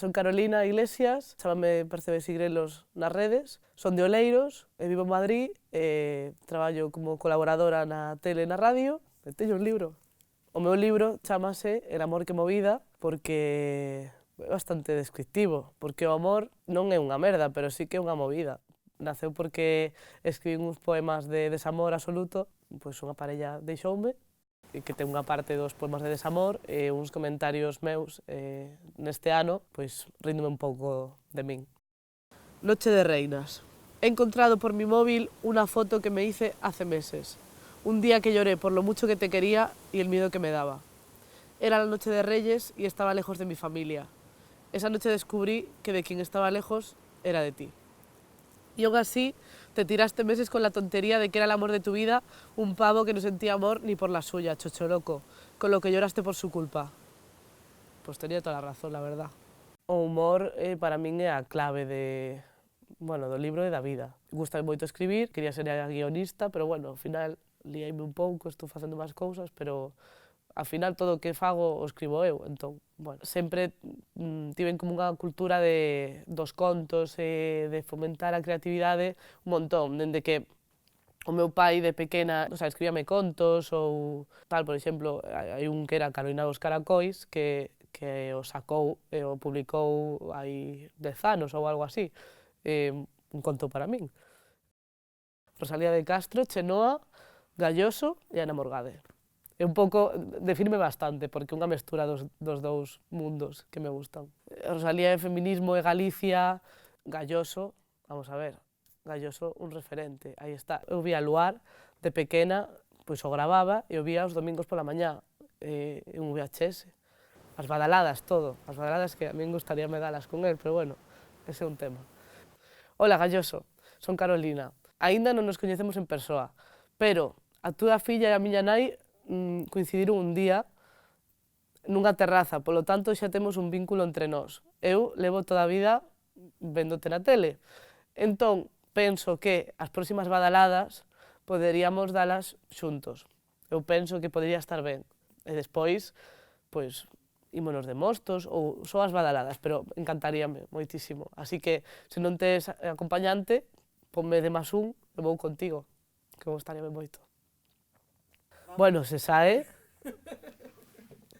son Carolina Iglesias, chámame Percebes Sigrelos nas redes, son de Oleiros, vivo en Madrid, traballo como colaboradora na tele e na radio, e teño un libro. O meu libro chamase El amor que movida, porque é bastante descriptivo, porque o amor non é unha merda, pero sí que é unha movida. Naceu porque escribín uns poemas de desamor absoluto, pois unha parella deixoume, que ten unha parte dos poemas de desamor e uns comentarios meus neste ano, pois ríndome un pouco de min. Noche de reinas. He encontrado por mi móvil una foto que me hice hace meses. Un día que lloré por lo mucho que te quería y el miedo que me daba. Era la noche de Reyes y estaba lejos de mi familia. Esa noche descubrí que de quien estaba lejos era de ti. Y aún así, te tiraste meses con la tontería de que era el amor de tu vida un pavo que no sentía amor ni por la suya, chocholoco, con lo que lloraste por su culpa. Pues tenía toda la razón, la verdad. O humor para min é a clave do libro e da vida. Gustame moito escribir, quería ser guionista, pero bueno, ao final liaime un pouco, estou facendo máis cousas, pero ao final todo o que fago o escribo eu, entón, bueno, sempre tiven como unha cultura dos contos e de fomentar a creatividade un montón, dende que o meu pai de pequena, escribíame contos ou tal, por exemplo, hai un que era Carolina dos Caracois que o sacou e o publicou hai 10 anos ou algo así, un conto para min. Rosalía de Castro, Chenoa, Galloso e Ana Morgade. É un pouco, defíneme bastante, porque é unha mestura dos dous mundos que me gustan. Rosalía é feminismo e Galicia, Galloso, vamos a ver, Galloso un referente, aí está. Eu vía Luar de pequena, pois o gravaba e o vía os domingos pola mañá, en un VHS. As badaladas, todo, as badaladas que a min gustaríame dalas con él, pero bueno, ese é un tema. Hola, Galloso, son Carolina. Aínda non nos coñecemos en persoa, pero a túa filla e a miña nai coincidiron un día nunha terraza, polo tanto xa temos un vínculo entre nós. Eu levo toda a vida véndote na tele. Entón, penso que as próximas badaladas poderíamos dalas xuntos. Eu penso que podría estar ben. E despois, pois, ímonos de mostos ou só as badaladas, pero encantaríame moitísimo. Así que, se non tes acompañante, ponme de más un e vou contigo, que gustaríame moito. Bueno, se sae,